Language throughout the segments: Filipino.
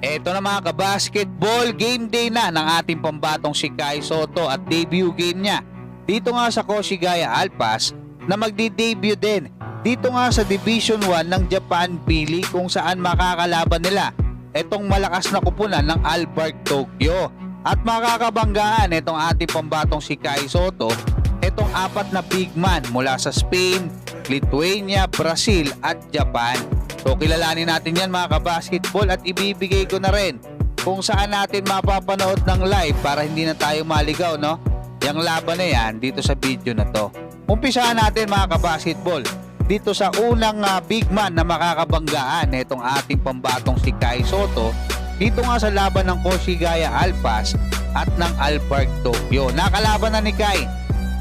Eto na mga kabasketball, game day na ng ating pambatong si Kai Sotto at debut game niya dito nga sa Koshigaya Alpas na magdi-debut din dito nga sa Division 1 ng Japan P-League kung saan makakalaban nila etong malakas na kupunan ng Albark Tokyo at makakabanggaan etong ating pambatong si Kai Sotto etong apat na big man mula sa Spain, Lithuania, Brazil at Japan. So kilalanin natin yan mga kabasketball at ibibigay ko na rin kung saan natin mapapanood ng live para hindi na tayo maligaw, no? Yung laban na yan dito sa video na to. Umpisahan natin mga kabasketball dito sa unang big man na makakabanggaan itong ating pambatong si Kai Sotto dito nga sa laban ng Koshigaya Alpas at ng Albark Tokyo. Nakalaban na ni Kai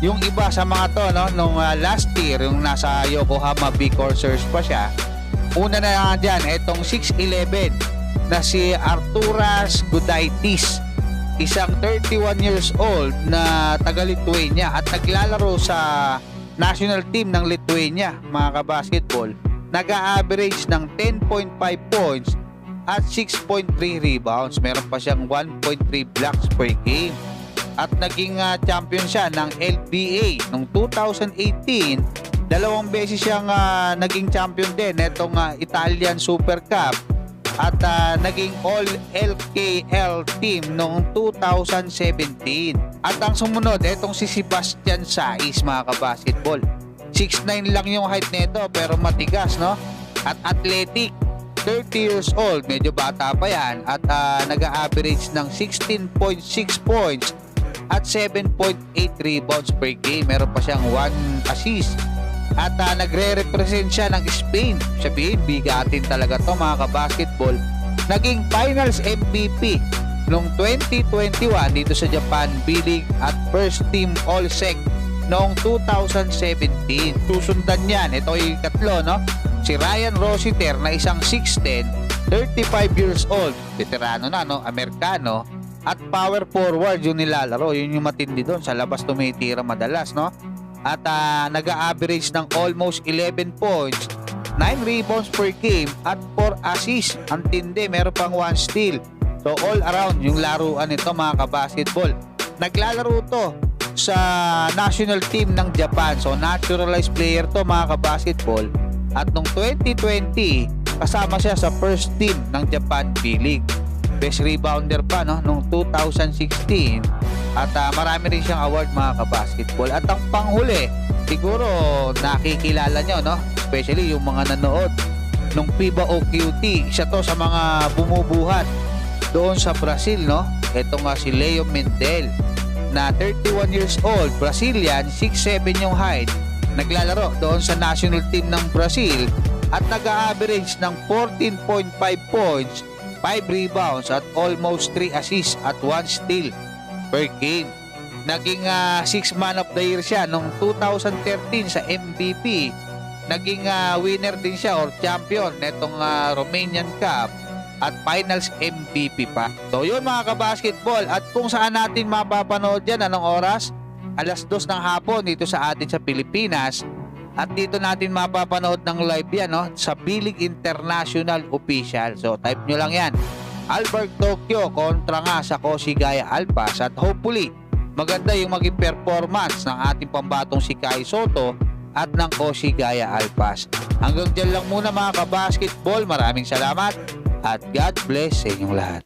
yung iba sa mga to, no? Nung last year yung nasa Yokohama B Corsairs pa siya. Una na nga dyan, itong 6'11 na si Arturas Gudaitis, isang 31 years old na taga Lithuania at naglalaro sa national team ng Lithuania mga kabasketball. Nag-a-average ng 10.5 points at 6.3 rebounds. Meron pa siyang 1.3 blocks per game. At naging champion siya ng LBA noong 2018. Dalawang beses siyang naging champion din itong Italian Super Cup at naging All-LKL team noong 2017. At ang sumunod, itong si Sebastian Saiz mga kabasketball. 6'9 lang yung height nito pero matigas, no? At athletic, 30 years old, medyo bata pa yan at nag-a-average ng 16.6 points at 7.8 rebounds per game. Meron pa siyang 1 assist. At nagre-represent siya ng Spain. Sabihin, bigatin talaga to mga kabasketball. Naging finals MVP noong 2021 dito sa Japan B-League at first team All-Sec noong 2017. Susundan yan, ito yung katlo, no? Si Ryan Rossiter na isang 6'10", 35 years old, veterano na, no? Amerikano, at power forward yung nilalaro. Yun yung matindi doon, sa labas tumitira madalas, no? At nag-a-average ng almost 11 points, 9 rebounds per game at 4 assists. Ang tindi, meron pang 1 steal. So all around yung laruan nito mga kabasketball. Naglalaro to sa national team ng Japan. So naturalized player to mga kabasketball. At nung 2020, kasama siya sa first team ng Japan B-League. Best rebounder pa, no, nung 2016. At marami rin siyang award mga kabasketball. At ang panghuli, siguro nakikilala nyo, no? Especially yung mga nanood nung FIBA OQT. Isa to sa mga bumubuhat doon sa Brazil, no? Ito nga si Leo Mendel na 31 years old, Brazilian, 6'7 yung height. Naglalaro doon sa national team ng Brazil at nag-a-average ng 14.5 points, 5 rebounds at almost 3 assists at 1 steal per game. Naging 6 man of the year siya noong 2013 sa MVP. Naging winner din siya or champion netong Romanian Cup at finals MVP pa. So yun mga kabasketball, at kung saan natin mapapanood yan, anong oras? Alas 2 ng hapon dito sa atin sa Pilipinas. At dito natin mapapanood ng live yan, no? Sa B-League International Official. So type nyo lang yan, Albark Tokyo kontra nga sa Koshigaya Alpas, at hopefully maganda yung maging performance ng ating pambatong si Kai Sotto at ng Koshigaya Alpas. Hanggang dyan lang muna mga kabasketball. Maraming salamat at God bless sa inyong lahat.